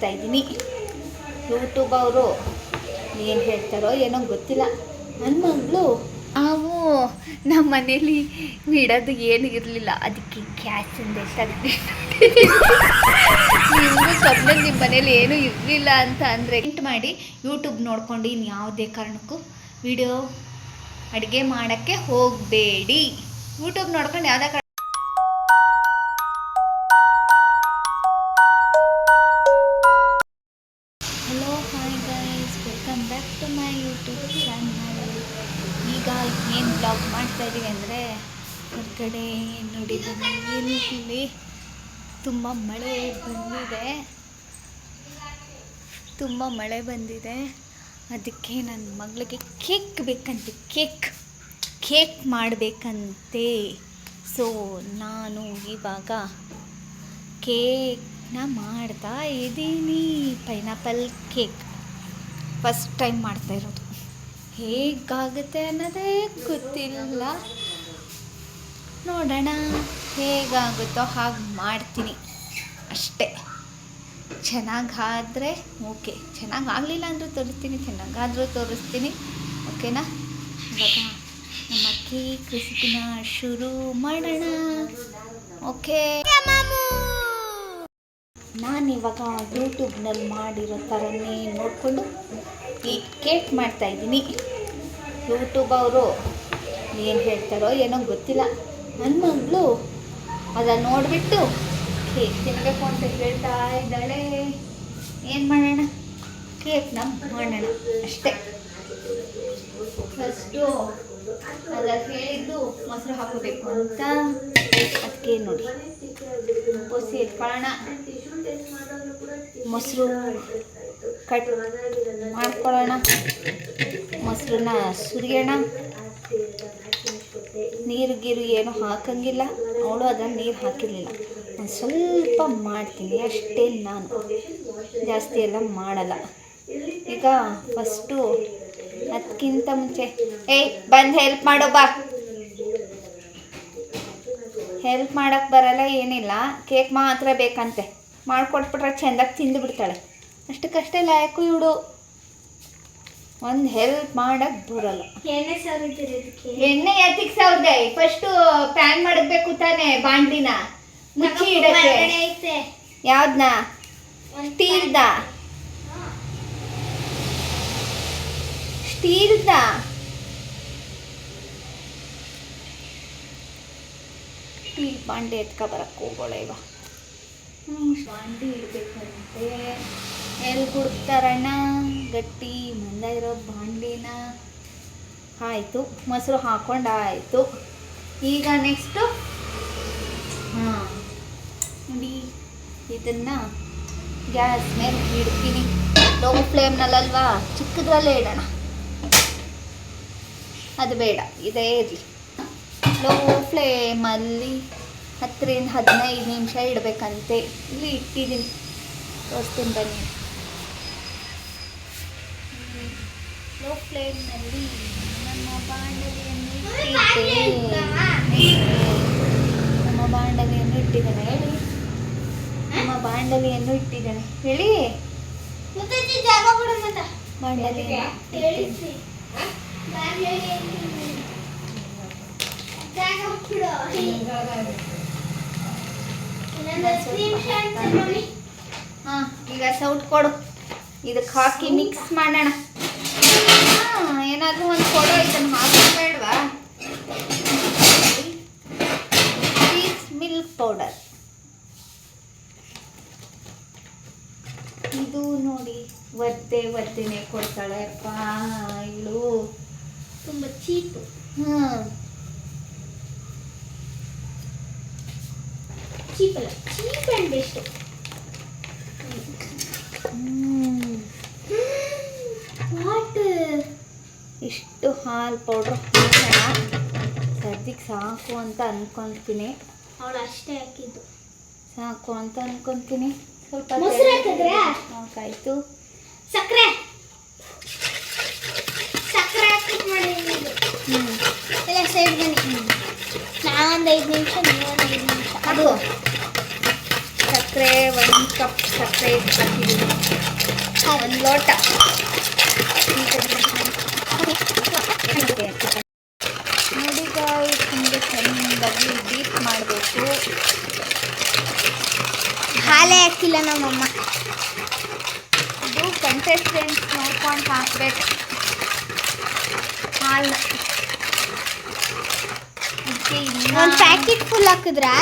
ಮಾಡ್ತಾಯಿದ್ದೀನಿ. ಯೂಟ್ಯೂಬ್ ಅವರು ಏನು ಹೇಳ್ತಾರೋ ಏನೋ ಗೊತ್ತಿಲ್ಲ. ನನ್ನ ಮಗಳು ನಾವು ನಮ್ಮ ಮನೇಲಿ ಇಡೋದು ಏನು ಇರಲಿಲ್ಲ, ಅದಕ್ಕೆ ಗ್ಯಾಸಿಂದ ತೆಗೆದಿಟ್ಟು ನಿಮಗೂ ಕಬ್ಬನ ನಿಮ್ಮ ಮನೇಲಿ ಏನೂ ಇರಲಿಲ್ಲ ಅಂತ ಅಂದರೆ ಎಂಟು ಮಾಡಿ ಯೂಟ್ಯೂಬ್ ನೋಡ್ಕೊಂಡು ಇನ್ನು ಯಾವುದೇ ಕಾರಣಕ್ಕೂ ವಿಡಿಯೋ ಅಡುಗೆ ಮಾಡೋಕ್ಕೆ ಹೋಗಬೇಡಿ. ಯೂಟ್ಯೂಬ್ ನೋಡ್ಕೊಂಡು ಯಾವುದೇ ಕಾರಣ. Hello hi guys, welcome back to my YouTube channel. ಈಗ ಏನು ಬ್ಲಾಗ್ ಮಾಡ್ತಾಯಿದ್ದೀವಿ ಅಂದರೆ ಹೊರಗಡೆ ನೋಡಿದ್ದೀನಿ, ಇಲ್ಲಿ ತುಂಬ ಮಳೆ ಬಂದಿದೆ. ಅದಕ್ಕೆ ನನ್ನ ಮಗಳಿಗೆ ಕೇಕ್ ಬೇಕಂತೆ, ಕೇಕ್ ಮಾಡಬೇಕಂತೆ. ಸೊ ನಾನು ಇವಾಗ ಕೇಕ್ನ ಮಾಡ್ತಾ ಇದ್ದೀನಿ. ಪೈನಾಪಲ್ ಕೇಕ್ ಫಸ್ಟ್ ಟೈಮ್ ಮಾಡ್ತಾ ಇರೋದು. ಹೇಗಾಗುತ್ತೆ ಅನ್ನೋದೇ ಗೊತ್ತಿಲ್ಲ, ನೋಡೋಣ ಹೇಗಾಗುತ್ತೋ ಹಾಗೆ ಮಾಡ್ತೀನಿ ಅಷ್ಟೇ. ಚೆನ್ನಾಗಾದರೆ ಓಕೆ, ಚೆನ್ನಾಗಾಗಲಿಲ್ಲ ಅಂದರೂ ತೋರಿಸ್ತೀನಿ, ಚೆನ್ನಾಗಾದರೂ ತೋರಿಸ್ತೀನಿ, ಓಕೆನಾ? ಇವಾಗ ನಮ್ಮ ಕೇಕ್ ರೆಸಿಪಿನ ಶುರು ಮಾಡೋಣ. ಓಕೆ, ನಾನಿವಾಗ ಯೂಟ್ಯೂಬ್ನಲ್ಲಿ ಮಾಡಿರೋ ಥರನೇ ನೋಡಿಕೊಂಡು ಈ ಕೇಕ್ ಮಾಡ್ತಾಯಿದ್ದೀನಿ. ಯೂಟ್ಯೂಬ್ ಅವರು ಏನು ಹೇಳ್ತಾರೋ ಏನೋ ಗೊತ್ತಿಲ್ಲ. ನನ್ನ ಮಗಳು ಅದನ್ನು ನೋಡಿಬಿಟ್ಟು ಕೇಕ್ ತಿನ್ನಬೇಕು ಅಂತ ಹೇಳ್ತಾ ಇದ್ದಾಳೆ. ಏನು ಮಾಡೋಣ, ಕೇಕ್ನ ಮಾಡೋಣ ಅಷ್ಟೇ. ಫಸ್ಟು ಅದಕ್ಕೆ ಹೇಳಿದ್ದು ಮೊಸರು ಹಾಕೋಬೇಕು ಅಂತ, ಅದಕ್ಕೆ ನೋಡಿ ಒಸಿ ಇಟ್ಕೊಳ್ಳೋಣ. ಮೊಸರು ಕಟ್ ಮಾಡ್ಕೊಳ್ಳೋಣ, ಮೊಸರನ್ನ ಸುರಿಯೋಣ. ನೀರು ಏನು ಹಾಕಂಗಿಲ್ಲ, ಅವಳು ಅದನ್ನು ನೀರು ಹಾಕಿರಲಿಲ್ಲ. ಒಂದು ಸ್ವಲ್ಪ ಮಾಡ್ತೀನಿ ಅಷ್ಟೇ, ನಾನು ಜಾಸ್ತಿ ಎಲ್ಲ ಮಾಡಲ್ಲ. ಈಗ ಫಸ್ಟು ಅದಕ್ಕಿಂತ ಮುಂಚೆ ಬಂದು ಹೆಲ್ಪ್ ಮಾಡೋ ಬಾ. ಹೆಲ್ಪ್ ಮಾಡೋಕ್ಕೆ ಬರಲ್ಲ, ಏನಿಲ್ಲ, ಕೇಕ್ ಮಾತ್ರ ಬೇಕಂತೆ. ಮಾಡಿಕೊಟ್ಬಿಟ್ರೆ ಚೆಂದಾಗಿ ತಿಂದು ಬಿಡ್ತಾಳೆ. ಅಷ್ಟಕ್ಕಷ್ಟೇ ಲಾಯಕು ಇವಳು, ಒಂದು ಹೆಲ್ಪ್ ಮಾಡೋಕ್ಕೆ ಬರಲ್ಲ. ಎಣ್ಣೆ ಯಾತಿಗೆ ಸೌದೆ? ಫಸ್ಟು ಪ್ಯಾನ್ ಮಾಡಬೇಕು ತಾನೇ, ಬಾಂಡ್ಲಿನ ಮುಚ್ಚಿ ಇಡಕ್ಕೆ. ಯಾವ್ದನ್ನ? ಸ್ಟೀಲ್ದ ಸ್ಟೀಲ್ ಬಾಂಡೆ ಎತ್ಕೊ ಬರಕ್ಕೆ ಹೋಗೋಳ. ಇವ ಬಾಂಡೆ ಇಡಬೇಕಂತೆ. ಎಲ್ಲಿ ಕುಡ್ತಾರಣ್ಣ ಗಟ್ಟಿ ಮಂದ ಇರೋ ಬಾಂಡ್ಲಿನ. ಆಯಿತು, ಮೊಸರು ಹಾಕೊಂಡಾಯಿತು. ಈಗ ನೆಕ್ಸ್ಟು ನೋಡಿ, ಇದನ್ನು ಗ್ಯಾಸ್ ಮೇಲೆ ಇಡ್ತೀನಿ. ಲೋ ಫ್ಲೇಮ್ನಲ್ಲಲ್ವಾ, ಚಿಕ್ಕದ್ರಲ್ಲೇ ಇಡೋಣ. ಅದು ಬೇಡ, ಇದೇ ಇರಲಿ. ಲೋ ಫ್ಲೇಮಲ್ಲಿ 10ರಿಂದ 15 ನಿಮಿಷ ಇಡಬೇಕಂತೆ. ಇಲ್ಲಿ ಇಟ್ಟಿದ್ದೀನಿ, ತೋರಿಸ್ತೀನಿ ಬನ್ನಿ. ಲೋ ಫ್ಲೇಮ್ನಲ್ಲಿ ನಮ್ಮ ಬಾಂಡಲಿಯನ್ನು ಇಟ್ಟಿದ್ದೇನೆ ಹೇಳಿ. ನಮ್ಮ ಬಾಂಡಲಿಯನ್ನು ಇಟ್ಟಿದ್ದೇನೆ ಹೇಳಿ. ಹಾಂ, ಈಗ ಸೌಟ್ ಕೊಡು, ಇದಕ್ಕೆ ಹಾಕಿ ಮಿಕ್ಸ್ ಮಾಡೋಣ. ಏನಾದರೂ ಒಂದು ಕೊಡೋ, ಇದನ್ನು ಹಾಕಬೇಡವಾ? ಮಿಲ್ಕ್ ಪೌಡರ್ ಇದು ನೋಡಿ, ಒದ್ದೆನೇ ಕೊಡ್ತಾಳೆ ಅಪ್ಪ ಇವಳು, ತುಂಬ ಚೀಪು. ಚೀಪಲ್ಲ, ಚೀಪ್ ಆ್ಯಂಡ್ ಬೆಸ್ಟ್. ವಾಟ್, ಇಷ್ಟು ಹಾಲು ಪೌಡ್ರ್ ಹಾಕೋಣ. ಸದ್ಯಕ್ಕೆ ಸಾಕು ಅಂತ ಅಂದ್ಕೊತೀನಿ. ಅವಳು ಅಷ್ಟೇ ಹಾಕಿದ್ದು, ಸಾಕು ಅಂತ ಅಂದ್ಕೊತೀನಿ. ಸ್ವಲ್ಪ ಸಾಕಾಯಿತು. ಸಕ್ಕರೆ ಹಾಕಿಟ್ಟು ಮಾಡಿ ಎಲ್ಲ ಸೈಡ್ ಬನ್ನಿ. ನಾವೊಂದು 5 ನಿಮಿಷ, ನೀವೊಂದು 5 ನಿಮಿಷ. ಅದು ಸಕ್ಕರೆ 1 ಕಪ್ ಸಕ್ಕರೆ ಹಾಕಿದ್ದೀನಿ, 1 ಲೋಟ. ನೋಡಿ ಗಾಯ್ಸ್, ಹಿಂಗೆ ಚೆಂದಾಗಿ ಡೀಪ್ ಮಾಡಬೇಕು. ಹಾಲೇ ಹಾಕಿಲ್ಲ ನಮ್ಮಮ್ಮ. ಇದು ಕನ್ಸಿಸ್ಟೆನ್ಸಿ ನೋಡ್ಕೊಂಡು ಹಾಕಬೇಕು ಹಾಲು. ಇದಕ್ಕೆ ಒಂದು ಪ್ಯಾಕೆಟ್ ಫುಲ್ ಹಾಕಿದ್ರಾ?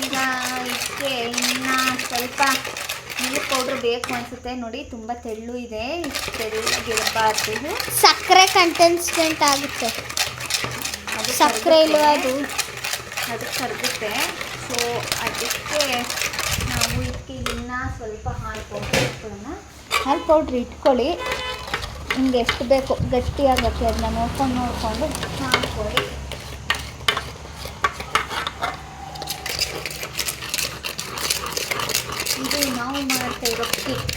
ಈಗ ಇದಕ್ಕೆ ಇನ್ನು ಸ್ವಲ್ಪ ಮಿಲ್ಕ್ ಪೌಡ್ರ್ ಬೇಕು ಅನಿಸುತ್ತೆ. ನೋಡಿ ತುಂಬ ತೆಳ್ಳು ಇದೆ, ಇಷ್ಟು ತೆಳ್ಳಗಿರಬಾರ್ದು. ಸಕ್ಕರೆ ಕಂಟೆನ್ಸ್ಟೆಂಟ್ ಆಗುತ್ತೆ. ಅದು ಸಕ್ಕರೆ ಇಲ್ವಾ ಅದು ಕರಗುತ್ತೆ. ಸೊ ಅದಕ್ಕೆ ನಾವು ಇದಕ್ಕೆ ಇನ್ನೂ ಸ್ವಲ್ಪ ಹಾಲು ಪೌಡ್ರ್ ಇಟ್ಕೊಳ್ಳೋಣ. ಹಾಲು ಪೌಡ್ರ್ ಇಟ್ಕೊಳ್ಳಿ, ನಿಮ್ಗೆ ಎಷ್ಟು ಬೇಕು ಗಟ್ಟಿಯಾಗಕ್ಕೆ ಅದನ್ನ ನೋಡ್ಕೊಂಡು ಹಾಕ್ಕೊಳ್ಳಿ. ಇದು ನಾವು ಮಾಡ್ತಾ ಇರೋ ಕೇಕ್,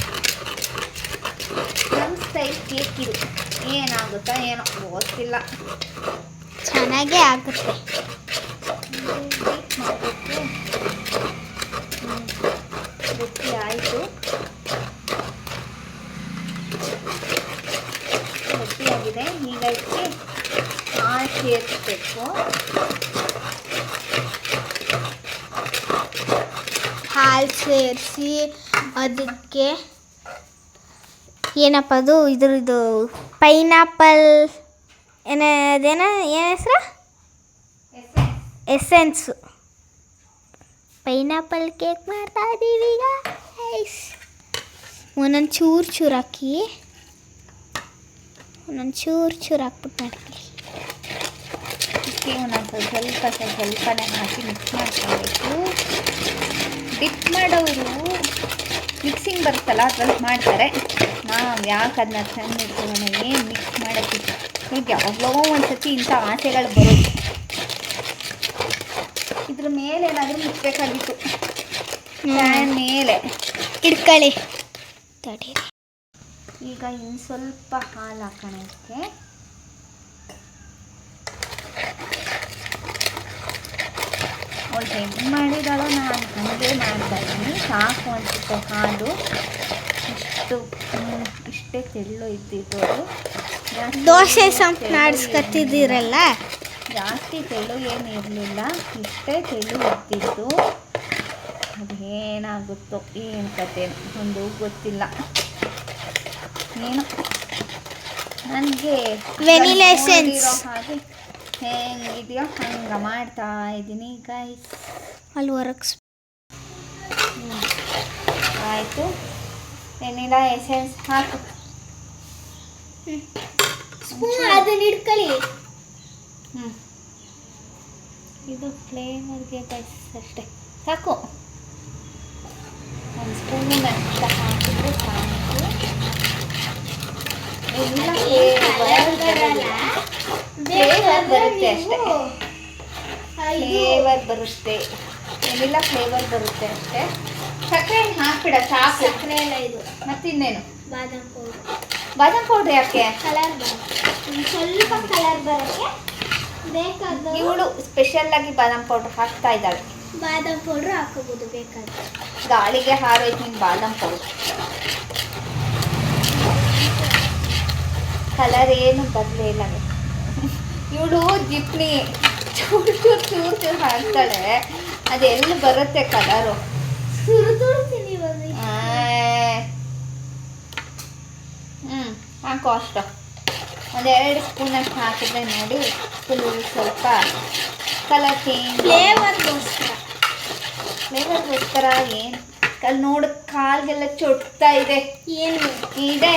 ನಮ್ಮ ಸ್ಟೈಲ್ ಕೇಕ್ ಇದು. ಏನಾಗುತ್ತಾ ಏನೋ ಗೊತ್ತಿಲ್ಲ, ಚೆನ್ನಾಗೇ ಆಗುತ್ತೆ. ಮಾಡಬೇಕು. ಗಟ್ಟಿ ಆಯಿತು, ಗಟ್ಟಿಯಾಗಿದೆ. ಈಗ ಇದಕ್ಕೆ ಹಾಲು ಸೇರಿಸ್ಬೇಕು. ಹಾಲು ಸೇರಿಸಿ ಅದಕ್ಕೆ ಏನಪ್ಪ ಅದು ಇದ್ರದ್ದು ಪೈನಾಪಲ್ ಅದೇನ ಏನು ಹೆಸ್ರು? ಎಸೆನ್ಸು. ಪೈನಾಪಲ್ ಕೇಕ್ ಮಾಡ್ತಾ ಇದ್ದೀವಿ ಈಗ. ಒಂದೊಂದು ಚೂರು ಹಾಕಿ, ಒಂದೊಂದು ಚೂರು ಹಾಕ್ಬಿಟ್ಟು ಮಾಡ್ತೀವಿ. ಇದಕ್ಕೆ ಒಂದೊಂದು ಸ್ವಲ್ಪನೇ ಹಾಕಿ ಮಿಕ್ಸ್ ಮಾಡ್ಕೊಳ್ಬೇಕು. ಡಿಪ್ ಮಾಡೋರು ಮಿಕ್ಸಿಂಗ್ ಬರುತ್ತಲ್ಲ ಅದ್ರಲ್ಲಿ ಮಾಡ್ತಾರೆ. ನಾವು ಯಾಕೆ ಅದನ್ನ ಚೆಂದ ಇಟ್ಕೊಳ್ಳೋಣ, ಏನು ಮಿಕ್ಸ್ ಮಾಡೋಕ್ಕಿಲ್ಲ. ಈಗ ಯಾವಾಗಲೋ ಒಂದು ಸತಿ ಇಂಥ ಆಸೆಗಳು ಬರೋದು. ಇದ್ರ ಮೇಲೆ ಏನಾದರೂ ಮುಚ್ಚಬೇಕಾಗಿತ್ತು, ಪ್ಯಾನ್ ಮೇಲೆ ಇಡ್ಕೊಳ್ಳಿ. ತಡಿ, ಈಗ ಇನ್ನು ಸ್ವಲ್ಪ ಹಾಲು ಹಾಕೋಣ ಇದಕ್ಕೆ. ಅವಳು ಹೆಂಗೆ ಮಾಡಿದಾಳೋ ನಾನು ಹಂಗೆ ಮಾಡ್ತಾ ಇದ್ದೀನಿ. ಸಾಕು ಅನಿಸುತ್ತೆ ಹಾಲು. ಇಷ್ಟೇ ತೆಳ್ಳು ಇದ್ದಿದ್ದು. ದೋಸೆ ಸಂಪ್ ನಾಡಿಸ್ಕೊತಿದ್ದೀರಲ್ಲ, ಜಾಸ್ತಿ ತೆಳ್ಳು ಏನು ಇರಲಿಲ್ಲ, ಇಷ್ಟೇ ತೆಳ್ಳು ಇದ್ದಿದ್ದು. ಅದೇನಾಗುತ್ತೋ ಏನು ಕತೆ ಒಂದು ಗೊತ್ತಿಲ್ಲ. ಏನು ನನಗೆ ವೆನಿಲಾ ಎಸೆನ್ಸ್ ಹಾಗೆ ಹೆಂಗಿದೆಯೋ ಹಂಗೆ ಮಾಡ್ತಾ ಇದ್ದೀನಿ ಗೈಸ್. ಅಲ್ಲಿ ಹೊರಗೆ ಆಯಿತು. ವೆನಿಲಾ ಎಸೆನ್ಸ್ ಹಾಕು. ಅದನ್ನ ಇಡ್ಕೊಳ್ಳಿ. ಇದು ಫ್ಲೇವರ್ಗೆ ಗೈಸ್ ಅಷ್ಟೇ ಸಾಕು. ಒಂದು ಸ್ಪೂನ್ ಅಂತ ಹಾಕಿದ್ರೆ ಸಾಕು. ಎಲ್ಲ ಫ್ಲೇವರ್ ಬರುತ್ತೆ ಅಷ್ಟೇ, ಫ್ಲೇವರ್ ಬರುತ್ತೆ. ಏನಿಲ್ಲ ಫ್ಲೇವರ್ ಬರುತ್ತೆ ಅಷ್ಟೇ. ಸಕ್ಕರೆ ಹಾಕ್ಬಿಡ ಸಾಕು. ಸಕ್ಕರೆ ಎಲ್ಲ ಇದು ಮತ್ತಿನ್ನೇನು? ಬಾದಾಮ್ ಪೌಡರ್. ಬಾದಾಮ್ ಪೌಡ್ರ್ ಯಾಕೆ? ಕಲರ್ ಬರುತ್ತೆ, ಸ್ವಲ್ಪ ಕಲರ್ ಬರೋಕ್ಕೆ ಬೇಕಾದ. ಇವಳು ಸ್ಪೆಷಲ್ಲಾಗಿ ಬಾದಾಮ್ ಪೌಡ್ರ್ ಹಾಕ್ತಾ ಇದ್ದಾಳೆ. ಬಾದಾಮ್ ಪೌಡ್ರ್ ಹಾಕೋಬೋದು ಬೇಕಾದ್ರೆ. ಗಾಳಿಗೆ ಹಾರೋಯ್ತು ನಿನ್ನ ಬಾದಾಮ್ ಪೌಡ್ರ್. ಕಲರ್ ಏನು ಬರಲೇ ಇಲ್ಲ. ಇವಳು ಜಿಪ್ನಿ ಚೂರು ಚೂರು ಚೂರು ಚೂರು ಹಾಕ್ತಾಳೆ, ಅದೆಲ್ಲಿ ಬರುತ್ತೆ ಕಲರು? ಸುರಿದುಡ್ತೀನಿ ಹಾಕೋ ಅಷ್ಟು. ಒಂದೆರಡು ಸ್ಪೂನಷ್ಟು ಹಾಕಿದ್ರೆ ನೋಡಿ ಫುಲ್ ಸ್ವಲ್ಪ ಕಲರ್ ಚೇಂಜ್. ಫ್ಲೇವರ್ಗೋಸ್ಕರ ಏನು ಅಲ್ಲಿ ನೋಡು, ಕಾಲ್ಗೆಲ್ಲ ಚೊಟ್ತಾ ಇದೆ. ಏನು ಇದೆ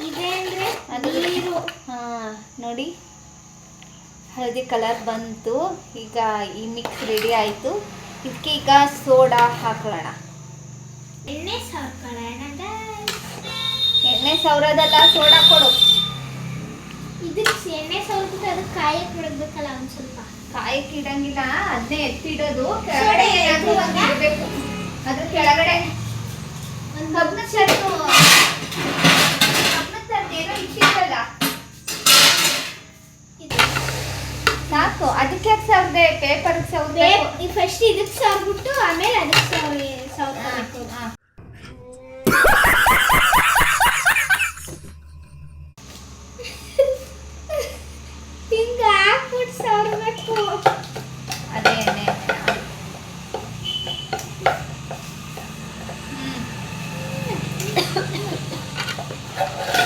ಇದೆ ಅಂದರೆ ಅದು ನೀರು. ಹಾಂ ನೋಡಿ, ಹಳದಿ ಕಲರ್ ಬಂತು. ಈಗ ಈ ಮಿಕ್ಸ್ ರೆಡಿ ಆಯಿತು. ಇದಕ್ಕೆ ಈಗ ಸೋಡಾ ಹಾಕೊಳ್ಳೋಣ. ಎಣ್ಣೆ ಸಾಕೊಳ್ಳೋಣ. ಎಣ್ಣೆ ಸವರೋದಲ್ಲ, ಸೋಡಾ ಕೊಡು. ಇದಕ್ಕೆ ಎಣ್ಣೆ ಸವರ್ಬಿಟ್ಟು ಅದಕ್ಕೆ ಕಾಯಕ್ಕೆ ಬಿಡಬೇಕಲ್ಲ ಒಂದು ಸ್ವಲ್ಪ. ಕಾಯಕ್ಕೆ ಇಡಂಗಿಲ್ಲ, ಅದನ್ನೇ ಎತ್ತಿಡೋದು. ಸೋಡಾ ಇರಬೇಕು. ಅದ್ರ ಕೆಳಗಡೆ ಒಂದು ಕಬ್ಬಿನ ಚಟ್ನು ಏನೋ ಇಟ್ಟಿದ್ದಲ್ಲ ಸಾಕು. ಅದಕ್ಕೆ ಯಾಕೆ ಸೌದೆ ಪೇಪರ್ಗೆ ಸೌದಬೇಕು. ಫಸ್ಟ್ ಇದಕ್ಕೆ ಸವರ್ಬಿಟ್ಟು ಆಮೇಲೆ ಅದಕ್ಕೆ ಸವರ್ಬೇಕು. ಹಿಂಗ ಹಾಕ್ಬಿಟ್ಟು ಸವರ್ಬೇಕು. ಅದೇ ಎಣ್ಣೆ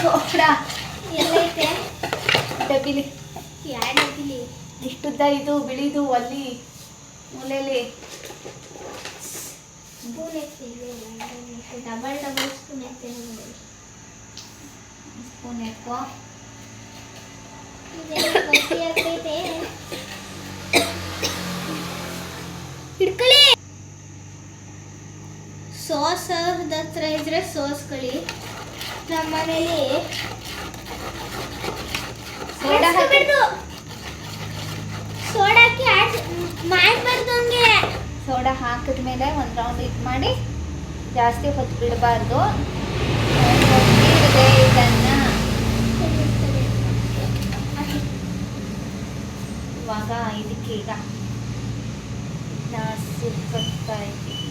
ಸೋಡಾ ಎಲ್ಲೈತೆ ಡಬ್ಬಿಲಿ ಯಾರಿಗಿಲಿ ಇಷ್ಟುದ್ದ ಇದು ಬಿಳಿದು ಒಲ್ಲಿ ಮೂಲೆಯಲ್ಲಿ ಸ್ಪೂನ್ ಎತ್ತಿದೆ. ಡಬಲ್ ಸ್ಪೂನ್ ಎತ್ತಿದೆ ನೋಡಿ. Spoon Ekco. ಹಿಡ್ಕೊಳ್ಳಿ. ಸಾಸ್ ಹತ್ರ ಇದ್ರೆ ಸಾಸ್ಕೊಳ್ಳಿ. ನಮ್ಮ ಮನೇಲಿ ಸೋಡಾ ಹಾಕ್ಬಿಟ್ಟು ಸೋಡಾ ಹಾಕಿ ಮಾಡಬಾರ್ದು ಹಂಗೆ. ಸೋಡಾ ಹಾಕಿದ್ಮೇಲೆ ಒಂದು ರೌಂಡ್ ಇದು ಮಾಡಿ ಜಾಸ್ತಿ ಹೊತ್ತು ಬಿಡಬಾರ್ದು. ಇದನ್ನ ಇವಾಗ ಇದಕ್ಕೆ ಈಗ ಸುರ್ಕೊತಾ ಇದ್ದೀವಿ.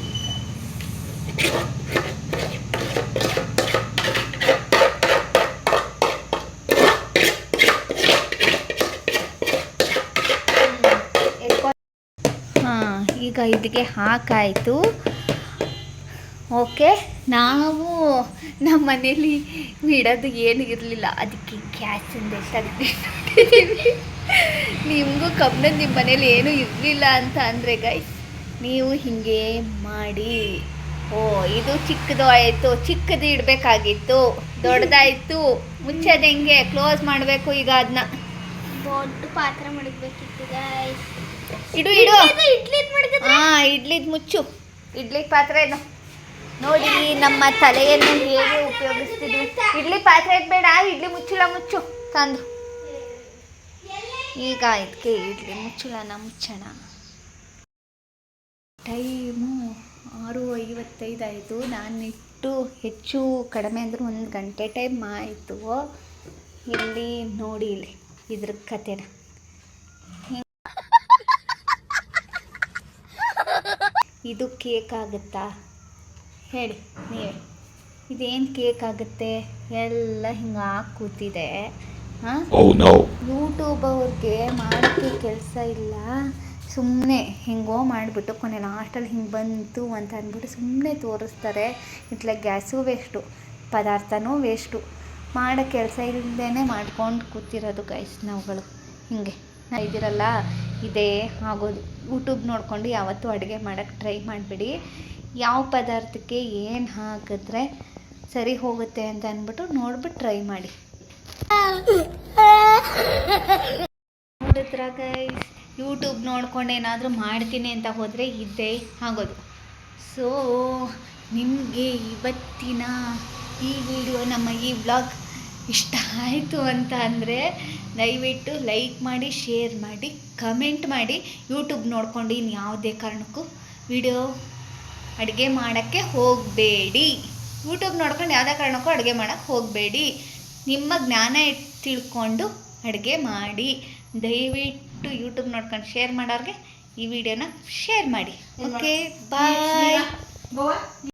ಈಗ ಇದಕ್ಕೆ ಹಾಕಾಯಿತು. ಓಕೆ, ನಾವು ನಮ್ಮ ಮನೇಲಿ ಇಡೋದು ಏನು ಇರಲಿಲ್ಲ, ಅದಕ್ಕೆ ಗ್ಯಾಸಿಂದ ತೆಗೆದಿಟ್ಟಿದ್ದೀವಿ. ನಿಮಗೂ ಕಬ್ಬನ ನಿಮ್ಮ ಮನೇಲಿ ಏನೂ ಇರಲಿಲ್ಲ ಅಂತ ಅಂದರೆ ಗೈಸ್, ನೀವು ಹೀಗೆ ಮಾಡಿ. ಓ, ಇದು ಚಿಕ್ಕದು ಆಯಿತು, ಚಿಕ್ಕದು ಇಡಬೇಕಾಗಿತ್ತು, ದೊಡ್ಡದಾಯಿತು. ಮುಚ್ಚೋದು ಹೆಂಗೆ ಕ್ಲೋಸ್ ಮಾಡಬೇಕು ಈಗ ಅದನ್ನ. ದೊಡ್ಡ ಪಾತ್ರೆ ಮಡಗಬೇಕಿತ್ತು ಗೈಸ್. ಇಡು ಇಡ್ಲಿದ್ ಮುಚ್ಚು. ಇಡ್ಲಿ ಪಾತ್ರೆ ನೋಡಿ ನಮ್ಮ ತಲೆಯನ್ನು ಹೇಗೆ ಉಪಯೋಗಿಸ್ತಿದ್ವಿ. ಇಡ್ಲಿ ಪಾತ್ರೆ ಬೇಡ, ಇಡ್ಲಿ ಮುಚ್ಚು ತಂದು. ಈಗ ಇದಕ್ಕೆ ಇಡ್ಲಿ ಮುಚ್ಚಳನ ಮುಚ್ಚೋಣ. ಟೈಮು 6:55 ಆಯಿತು. ನಾನಿಟ್ಟು ಹೆಚ್ಚು ಕಡಿಮೆ ಅಂದ್ರೆ 1 ಗಂಟೆ ಟೈಮ್ ಆಯಿತು. ಇಲ್ಲಿ ನೋಡಿ, ಇಲ್ಲಿ ಇದ್ರ ಕತೆನ ಇದು ಕೇಕ್ ಆಗುತ್ತಾ ಹೇಳಿ ನೀವೇ? ಇದೇನು ಕೇಕ್ ಆಗುತ್ತೆ? ಎಲ್ಲ ಹಿಂಗೆ ಕೂತಿದೆ. ಹಾಂ, ಯೂಟ್ಯೂಬ್ ಅವ್ರಿಗೆ ಮಾಡೋಕ್ಕೆ ಕೆಲಸ ಇಲ್ಲ, ಸುಮ್ಮನೆ ಹಿಂಗೋ ಮಾಡಿಬಿಟ್ಟು ಕೊನೆ ಲಾಸ್ಟಲ್ಲಿ ಹಿಂಗೆ ಬಂತು ಅಂತ ಅಂದ್ಬಿಟ್ಟು ಸುಮ್ಮನೆ ತೋರಿಸ್ತಾರೆ. ಇಟ್ಲ ಗ್ಯಾಸು ವೇಸ್ಟು, ಪದಾರ್ಥನೂ ವೇಸ್ಟು, ಮಾಡೋ ಕೆಲಸ ಇಲ್ಲದೇ ಮಾಡ್ಕೊಂಡು ಕೂತಿರೋದು ಗೈಸ್ ನಾವುಗಳು. ಹಿಂಗೆ ಇದಿರಲ್ಲ, ಇದೇ ಆಗೋದು. ಯೂಟ್ಯೂಬ್ ನೋಡ್ಕೊಂಡು ಯಾವತ್ತೂ ಅಡುಗೆ ಮಾಡೋಕ್ಕೆ ಟ್ರೈ ಮಾಡಿಬಿಡಿ. ಯಾವ ಪದಾರ್ಥಕ್ಕೆ ಏನು ಹಾಕಿದ್ರೆ ಸರಿ ಹೋಗುತ್ತೆ ಅಂತ ಅಂದ್ಬಿಟ್ಟು ನೋಡ್ಬಿಟ್ಟು ಟ್ರೈ ಮಾಡಿ. ನೋಡಿದ್ರ ಗೈಸ್, ಯೂಟ್ಯೂಬ್ ನೋಡ್ಕೊಂಡು ಏನಾದರೂ ಮಾಡ್ತೀನಿ ಅಂತ ಹೋದರೆ ಇದ್ದೇ ಆಗೋದು. ಸೊ ನಿಮಗೆ ಇವತ್ತಿನ ಈ ವಿಡಿಯೋ, ನಮ್ಮ ಈ ವ್ಲಾಗ್ ಇಷ್ಟ ಆಯಿತು ಅಂತ ಅಂದರೆ ದಯವಿಟ್ಟು ಲೈಕ್ ಮಾಡಿ, ಶೇರ್ ಮಾಡಿ, ಕಮೆಂಟ್ ಮಾಡಿ. ಯೂಟ್ಯೂಬ್ ನೋಡ್ಕೊಂಡು ಇನ್ಯಾವುದೇ ಕಾರಣಕ್ಕೂ ವಿಡಿಯೋ ಅಡುಗೆ ಮಾಡೋಕ್ಕೆ ಹೋಗಬೇಡಿ. ಯೂಟ್ಯೂಬ್ ನೋಡ್ಕೊಂಡು ಯಾವುದೇ ಕಾರಣಕ್ಕೂ ಅಡುಗೆ ಮಾಡೋಕ್ಕೆ ಹೋಗಬೇಡಿ. ನಿಮ್ಮ ಜ್ಞಾನ ತಿಳ್ಕೊಂಡು ಅಡುಗೆ ಮಾಡಿ. ದಯವಿಟ್ಟು ಯೂಟ್ಯೂಬ್ ನೋಡ್ಕೊಂಡು ಶೇರ್ ಮಾಡೋರಿಗೆ ಈ ವಿಡಿಯೋನ ಶೇರ್ ಮಾಡಿ. ಓಕೆ, ಬಾಯ್.